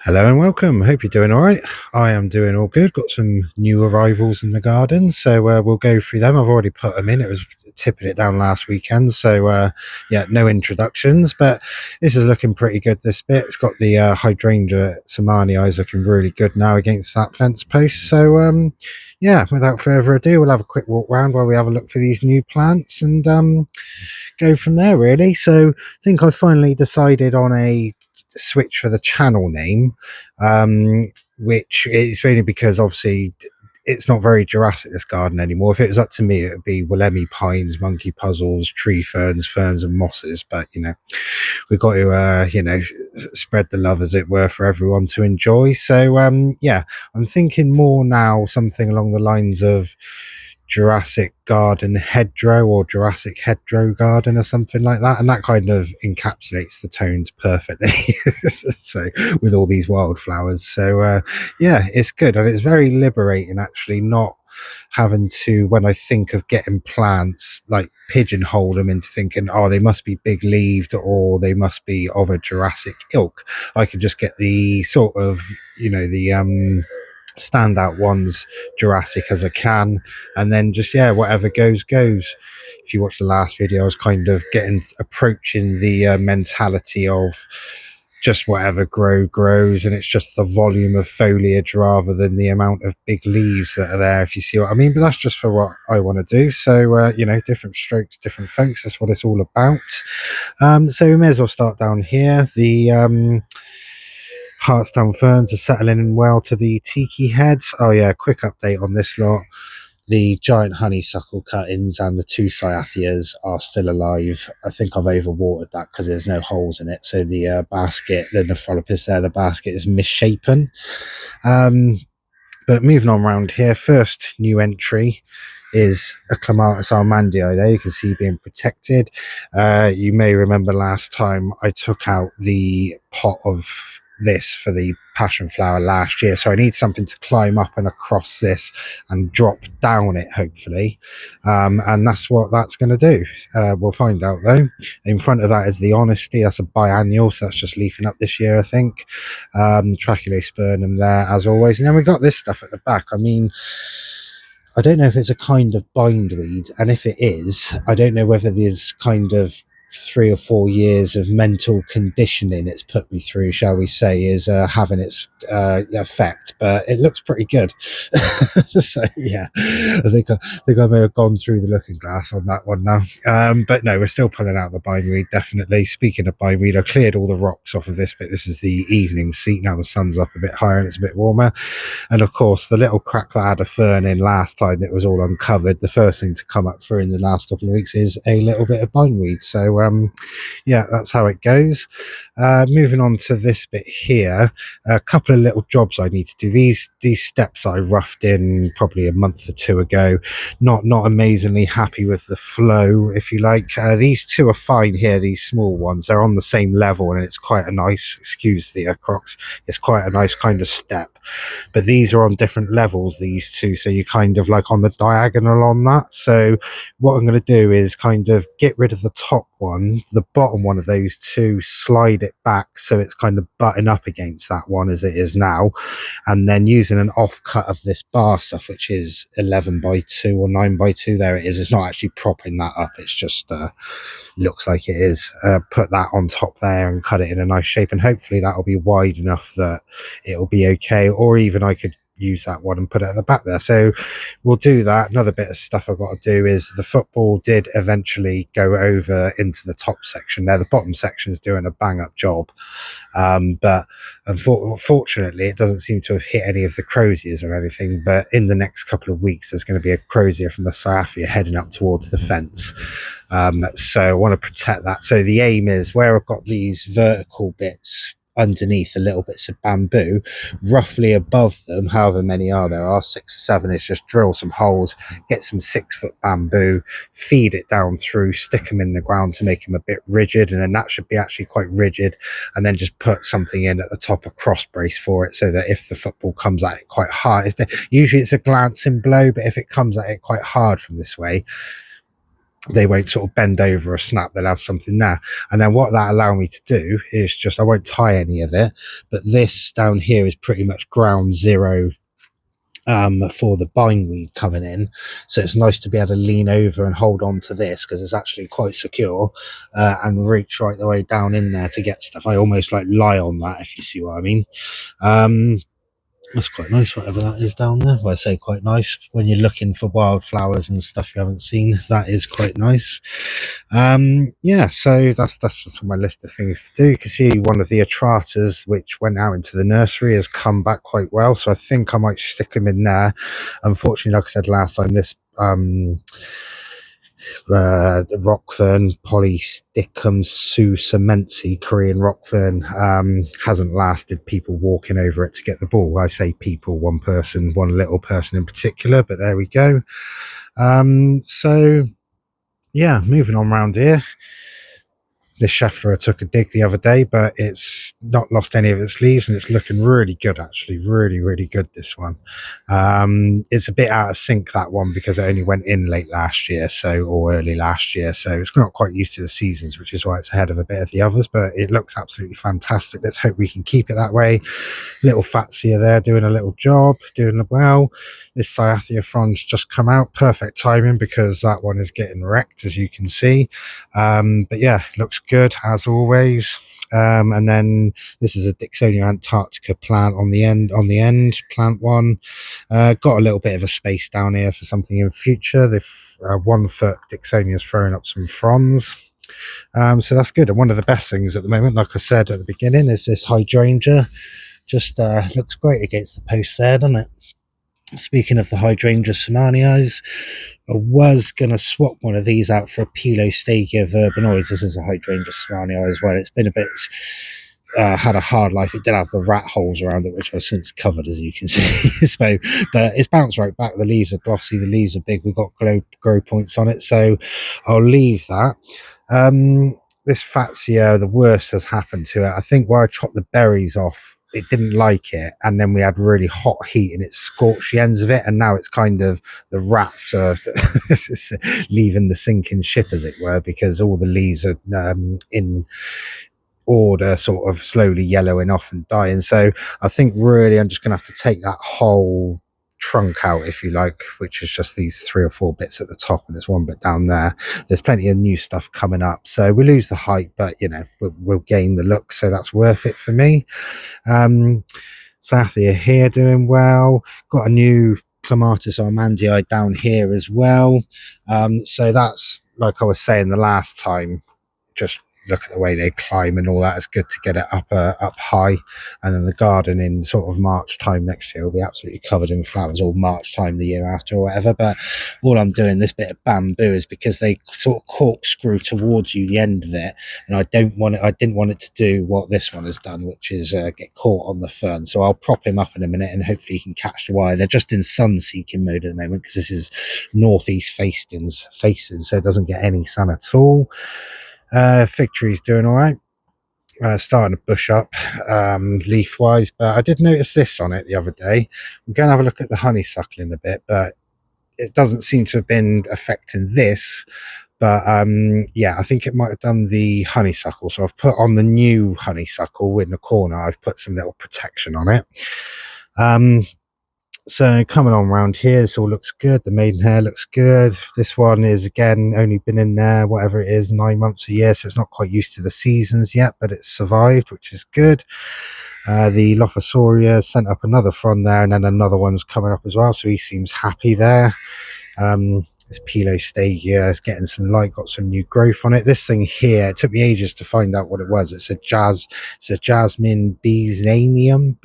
Hello and welcome. Hope you're doing all right. I am doing all good. Got some new arrivals in the garden, so we'll go through them. I've already put them in. It was tipping it down last weekend, so yeah, no introductions, but this is looking pretty good. This bit, it's got the hydrangea samani eyes looking really good now against that fence post. So yeah, without further ado, we'll have a quick walk around while we have a look for these new plants and go from there. Really. So I think I finally decided on a switch for the channel name, which is mainly because obviously it's not very Jurassic, this garden, anymore. If it was up to me, it would be Willemi pines, monkey puzzles, tree ferns, ferns and mosses. But we've got to spread the love, as it were, for everyone to enjoy. So yeah, I'm thinking more now something along the lines of Jurassic Garden Hedgerow or Jurassic Hedgerow Garden or something like that, and that kind of encapsulates the tones perfectly. So with all these wildflowers, so yeah, it's good and it's very liberating actually, not having to, when I think of getting plants, like pigeonhole them into thinking, oh, they must be big leaved or they must be of a Jurassic ilk. I can just get the sort of the standout ones Jurassic as I can, and then just whatever goes. If you watch the last video, I was kind of approaching the mentality of just whatever grows, and it's just the volume of foliage rather than the amount of big leaves that are there, if you see what I mean. But that's just for what I want to do. So different strokes, different folks, that's what it's all about. So we may as well start down here. The Heartstone ferns are settling in well to the tiki heads. Oh yeah, quick update on this lot. The giant honeysuckle cuttings and the two cyatheas are still alive. I think I've overwatered that because there's no holes in it. So the basket, the Nephrolopis there, the basket is misshapen. But moving on around here, first new entry is a Clematis armandii there. You can see being protected. You may remember last time I took out the pot of this for the passion flower last year, so I need something to climb up and across this and drop down it, hopefully, and that's what that's going to do. We'll find out though. In front of that is the Honesty. That's a biannual, so that's just leafing up this year, I think. Tracheospernum there as always, and then we got this stuff at the back. I mean, I don't know if it's a kind of bindweed, and if it is, I don't know whether this kind of 3 or 4 years of mental conditioning it's put me through, shall we say, is having its effect, but it looks pretty good. So yeah, I think I may have gone through the looking glass on that one now, but no, we're still pulling out the bindweed, definitely. Speaking of bindweed, I cleared all the rocks off of this bit. This is the evening seat. Now the sun's up a bit higher and it's a bit warmer, and of course the little crack that had a fern in last time it was all uncovered, the first thing to come up through in the last couple of weeks is a little bit of bindweed. So yeah, that's how it goes. Moving on to this bit here, a couple of little jobs I need to do. These steps I roughed in probably a month or two ago. Not amazingly happy with the flow, if you like. These two are fine here, these small ones. They're on the same level and it's quite a nice, excuse the crocs, it's quite a nice kind of step. But these are on different levels, these two, so you're kind of like on the diagonal on that. So what I'm going to do is kind of get rid of the top one, the bottom one of those two, slide it back so it's kind of butting up against that one as it is now, and then using an offcut of this bar stuff, which is 11 by 2 or 9 by 2, there it is. It's not actually propping that up, it's just looks like it is. Put that on top there and cut it in a nice shape, and hopefully that'll be wide enough that it'll be okay, or even I could use that one and put it at the back there. So we'll do that. Another bit of stuff I've got to do is the football did eventually go over into the top section there. The bottom section is doing a bang up job, but unfortunately it doesn't seem to have hit any of the croziers or anything. But in the next couple of weeks there's going to be a crozier from the Cyathea heading up towards the fence, so I want to protect that. So the aim is, where I've got these vertical bits underneath, the little bits of bamboo, roughly above them, however many there are 6 or 7, is just drill some holes, get some 6-foot bamboo, feed it down through, stick them in the ground to make them a bit rigid, and then that should be actually quite rigid, and then just put something in at the top, a cross brace for it, so that if the football comes at it quite hard, usually it's a glancing blow, but if it comes at it quite hard from this way, they won't sort of bend over or snap. They'll have something there. And then what that allow me to do is just, I won't tie any of it, but this down here is pretty much ground zero for the bindweed coming in. So it's nice to be able to lean over and hold on to this because it's actually quite secure, and reach right the way down in there to get stuff. I almost like lie on that, if you see what I mean. That's quite nice, whatever that is down there. Well, I say quite nice when you're looking for wildflowers and stuff you haven't seen. That is quite nice. Yeah, so that's just on my list of things to do. You can see one of the atratas which went out into the nursery has come back quite well, so I think I might stick them in there. Unfortunately, like I said last time, this the rockfern, Polysticum susamentsi, Korean rockfern, hasn't lasted. People walking over it to get the ball. I say people, one person, one little person in particular, but there we go. So yeah, moving on around here. This Scheffler took a dig the other day, but it's not lost any of its leaves, and it's looking really good, actually. Really, really good, this one. It's a bit out of sync, that one, because it only went in late last year, or early last year, so it's not quite used to the seasons, which is why it's ahead of a bit of the others, but it looks absolutely fantastic. Let's hope we can keep it that way. Little Fatsia there doing a little job, doing well. This Cyathea frond's just come out. Perfect timing because that one is getting wrecked, as you can see. But yeah, looks good as always. And then this is a Dixonia Antarctica plant on the end, plant one. Got a little bit of a space down here for something in future. The 1 foot Dixonia is throwing up some fronds. So that's good. And one of the best things at the moment, like I said at the beginning, is this hydrangea. Just looks great against the post there, doesn't it? Speaking of the hydrangea Samanias, I was going to swap one of these out for a Pilostagia verbenoides. This is a hydrangea Samania as well. It's been a bit, had a hard life. It did have the rat holes around it, which I've since covered, as you can see. So, but it's bounced right back. The leaves are glossy. The leaves are big. We've got grow points on it. So I'll leave that. This Fatsia, the worst has happened to it. I think where I chopped the berries off, it didn't like it, and then we had really hot heat and it scorched the ends of it, and now it's kind of, the rats are leaving the sinking ship, as it were, because all the leaves are in order, sort of slowly yellowing off and dying. So I think really I'm just gonna have to take that whole trunk out, if you like, which is just these 3 or 4 bits at the top, and there's 1 bit down there. There's plenty of new stuff coming up, so we lose the height, but you know, we'll gain the look, so that's worth it for me. Cyathea here doing well. Got a new Clematis armandii down here as well. So that's, like I was saying the last time, just look at the way they climb and all that. It's good to get it up high, and then the garden in sort of March time next year will be absolutely covered in flowers, or March time the year after, or whatever. But all I'm doing, this bit of bamboo, is because they sort of corkscrew towards you the end of it, and I didn't want it to do what this one has done, which is get caught on the fern. So I'll prop him up in a minute, and hopefully he can catch the wire. They're just in sun seeking mode at the moment because this is northeast facing, so it doesn't get any sun at all. Fig tree's doing all right. Starting to bush up leaf wise, but I did notice this on it the other day. I'm going to have a look at the honeysuckle in a bit, but it doesn't seem to have been affecting this. But yeah, I think it might have done the honeysuckle. So I've put on the new honeysuckle in the corner, I've put some little protection on it. So coming on around here, this all looks good. The maidenhair looks good. This one is, again, only been in there, whatever it is, 9 months a year, so it's not quite used to the seasons yet, but it's survived, which is good. The Lophosauria sent up another frond there, and then another one's coming up as well, so he seems happy there. This Pilostagia is getting some light, got some new growth on it. This thing here, it took me ages to find out what it was. It's a jasmine bezianium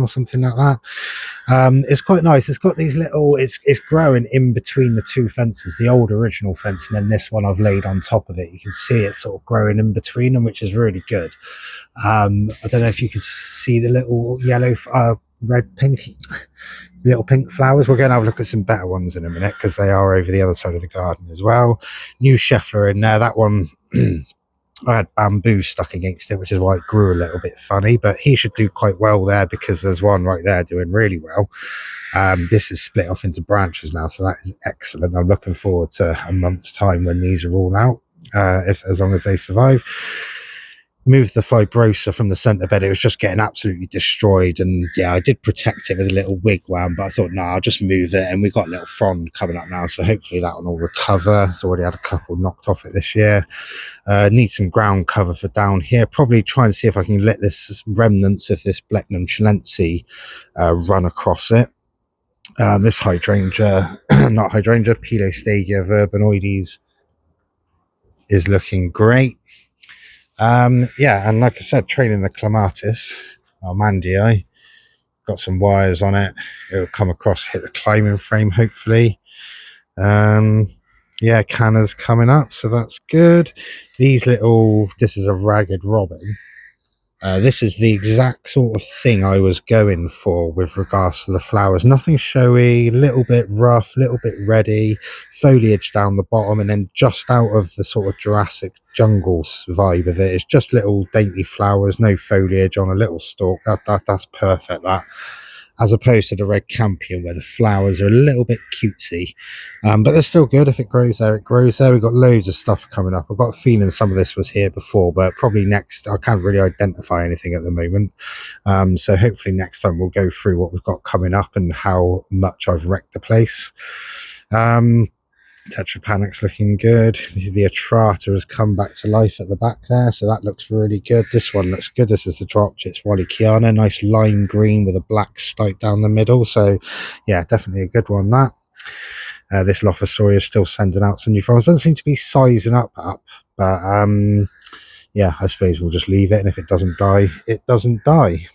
or something like that. It's quite nice. It's got these little, it's growing in between the 2 fences, the old original fence, and then this one I've laid on top of it. You can see it sort of growing in between them, which is really good. I don't know if you can see the little yellow, red, pink, little pink flowers. We're going to have a look at some better ones in a minute, because they are over the other side of the garden as well. New Scheffler in there. That one I had bamboo stuck against it, which is why it grew a little bit funny, but he should do quite well there because there's one right there doing really well. This is split off into branches now, so that is excellent. I'm looking forward to a month's time when these are all out, if as long as they survive. Moved the fibrosa from the centre bed. It was just getting absolutely destroyed, and yeah, I did protect it with a little wigwam, but I thought, nah, I'll just move it, and we've got a little frond coming up now, so hopefully that one will recover. It's already had a couple knocked off it this year. Need some ground cover for down here. Probably try and see if I can let this remnants of this Blechnum chilense run across it. This hydrangea, not hydrangea, Pilostagia verbenoides is looking great. Yeah, and like I said, training the clematis, Armandii, got some wires on it. It'll come across, hit the climbing frame, hopefully. Yeah, canna's coming up, so that's good. This is a ragged robin. This is the exact sort of thing I was going for with regards to the flowers. Nothing showy, a little bit rough, a little bit reddy, foliage down the bottom, and then just out of the sort of Jurassic jungle vibe of it, it's just little dainty flowers, no foliage on a little stalk. That's perfect, that. As opposed to the red campion where the flowers are a little bit cutesy, but they're still good. If it grows there, it grows there. We've got loads of stuff coming up. I've got a feeling some of this was here before, but probably next, I can't really identify anything at the moment, so hopefully next time we'll go through what we've got coming up and how much I've wrecked the place. Tetrapanic's looking good. The Atrata has come back to life at the back there, so that looks really good. This one looks good. This is the dropped. It's Wallichiana, nice lime green with a black stripe down the middle. So, yeah, definitely a good one, that. This Lophosaurus is still sending out some new fronds. Doesn't seem to be sizing up, but yeah, I suppose we'll just leave it, and if it doesn't die, it doesn't die.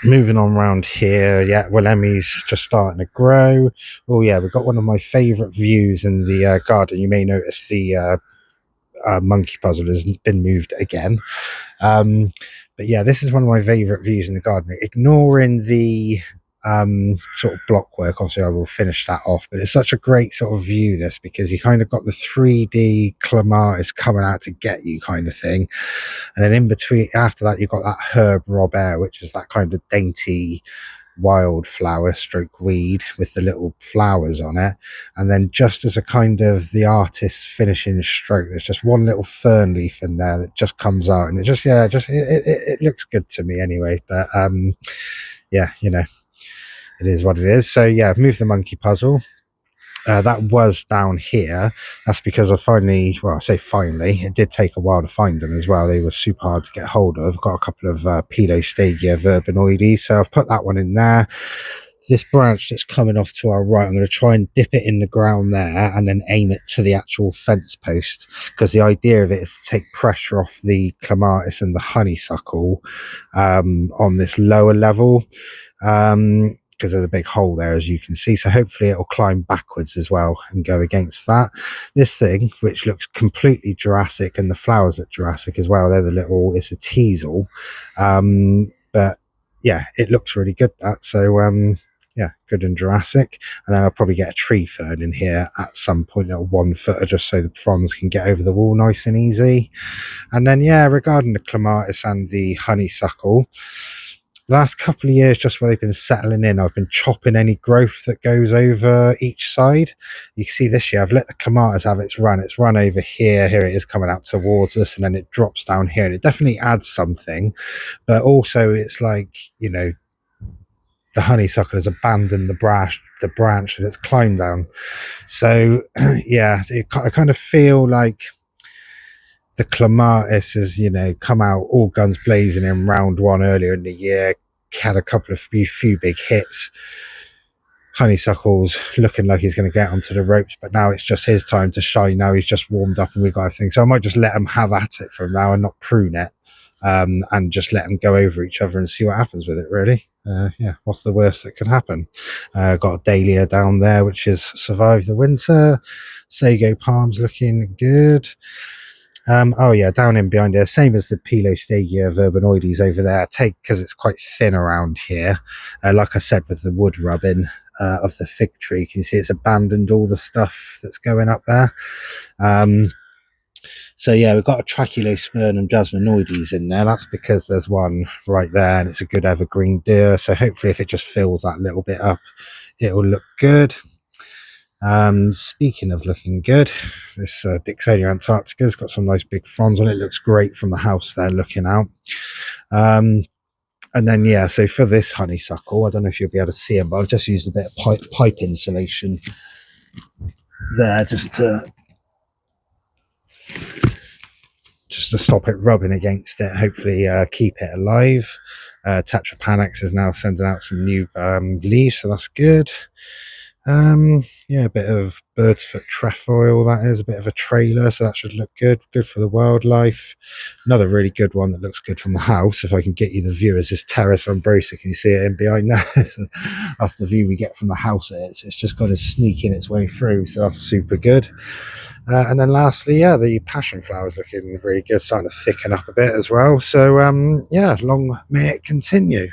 Moving on around here, yeah, well, Emmy's just starting to grow. Oh yeah, we've got one of my favourite views in the garden. You may notice the monkey puzzle has been moved again. But yeah, this is one of my favourite views in the garden. Ignoring the sort of block work, obviously I will finish that off, but it's such a great sort of view, this, because you kind of got the 3D clematis coming out to get you kind of thing, and then in between, after that, you've got that herb robert, which is that kind of dainty wildflower stroke weed with the little flowers on it, and then just as a kind of the artist's finishing stroke, there's just one little fern leaf in there that just comes out, and it looks good to me anyway. But yeah, you know, it is what it is. So yeah, move the monkey puzzle. That was down here. That's because I finally, well, I say finally, it did take a while to find them as well. They were super hard to get hold of. I've got a couple of Pilostagia verbenoides, so I've put that one in there. This branch that's coming off to our right, I'm going to try and dip it in the ground there and then aim it to the actual fence post, because the idea of it is to take pressure off the clematis and the honeysuckle on this lower level, because there's a big hole there, as you can see. So hopefully it'll climb backwards as well and go against that. This thing, which looks completely Jurassic, and the flowers look Jurassic as well. They're the little, it's a teasel. But yeah, it looks really good, that. So yeah, good and Jurassic. And then I'll probably get a tree fern in here at some point, a 1 footer, just so the fronds can get over the wall nice and easy. And then, yeah, regarding the clematis and the honeysuckle, last couple of years, just where they've been settling in, I've been chopping any growth that goes over each side. You can see this year I've let the clematis have its run. It's run over here. Here it is coming out towards us, and then it drops down here, and it definitely adds something. But also, it's like, you know, the honeysuckle has abandoned the branch that it's climbed down. So yeah, I kind of feel like the clematis has, you know, come out all guns blazing in round one earlier in the year, had a couple of few big hits. Honeysuckle's looking like he's going to get onto the ropes, but now it's just his time to shine. Now he's just warmed up and we've got everything. So I might just let him have at it from now and not prune it, and just let them go over each other and see what happens with it, really. Yeah, what's the worst that could happen? Got a dahlia down there which has survived the winter. Sago palms looking good. Oh yeah, down in behind there, same as the Pilostagia verbenoides over there. Because it's quite thin around here. Like I said, with the wood rubbing of the fig tree, you can see it's abandoned all the stuff that's going up there. So yeah, we've got a Traculospermum jasminoides in there. That's because there's one right there and it's a good evergreen deer. So hopefully if it just fills that little bit up, it will look good. Speaking of looking good, this Dixonia Antarctica has got some nice big fronds on it. It looks great from the house there looking out. And then, yeah, so for this honeysuckle, I don't know if you'll be able to see them, but I've just used a bit of pipe insulation there just to stop it rubbing against it, hopefully keep it alive. Tetrapanax is now sending out some new leaves, so that's good. Yeah, a bit of bird's foot trefoil, that is a bit of a trailer, so that should look good for the wildlife. Another really good one that looks good from the house, if I can get you the view, is this Terrace umbrosa. Can you see it in behind there? So that's the view we get from the house. So it's just got to sneak in its way through, so that's super good. And then lastly, yeah, the passion flower is looking really good, starting to thicken up a bit as well. So yeah, long may it continue.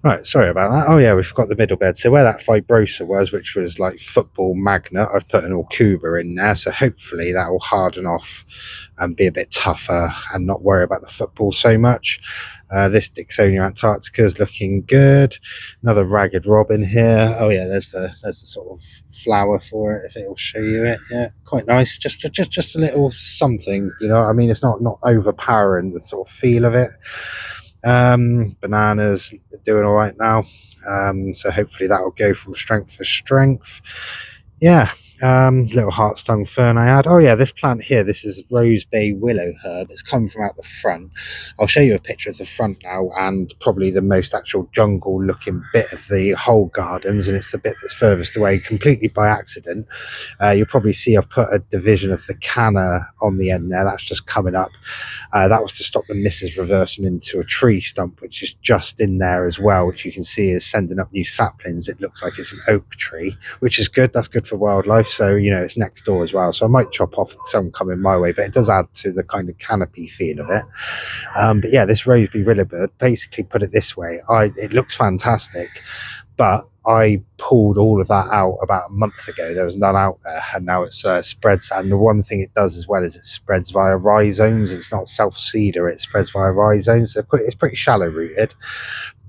Right, sorry about that. Oh yeah, we've got the middle bed. So where that fibrosa was, which was like football magnet, I've put an Orcuba in there. So hopefully that will harden off and be a bit tougher and not worry about the football so much. This Dixonia Antarctica is looking good. Another ragged robin here. Oh yeah, there's the sort of flower for it. If it will show you it, yeah, quite nice. Just a little something, you know. I mean, it's not overpowering the sort of feel of it. Bananas doing all right now, so hopefully that will go from strength to strength. Yeah, little heartstung fern I had. Oh yeah, this plant here, this is rose bay willow herb. It's come from out the front. I'll show you a picture of the front now, and probably the most actual jungle looking bit of the whole gardens, and it's the bit that's furthest away, completely by accident. You'll probably see I've put a division of the canna on the end there. That's just coming up. That was to stop the misses reversing into a tree stump, which is just in there as well, which you can see is sending up new saplings. It looks like it's an oak tree, which is good. That's good for wildlife. So, you know, it's next door as well. So I might chop off some coming my way, but it does add to the kind of canopy feel of it. But yeah, this Roseby Willowbird, basically put it this way, it looks fantastic, but I pulled all of that out about a month ago. There was none out there, and now it's spreads. And the one thing it does as well is it spreads via rhizomes. It's not self-seeder, it spreads via rhizomes. It's pretty shallow rooted.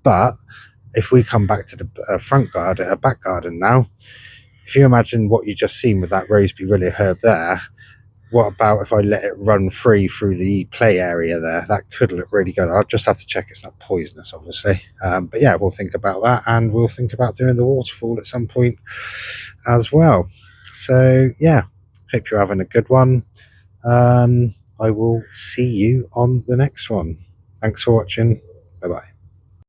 But if we come back to the front garden, back garden now, if you imagine what you just seen with that Roseby Willow herb there, what about if I let it run free through the play area there? That could look really good. I'll just have to check it's not poisonous, obviously. But yeah, we'll think about that, and we'll think about doing the waterfall at some point as well. So yeah, hope you're having a good one. I will see you on the next one. Thanks for watching. Bye bye.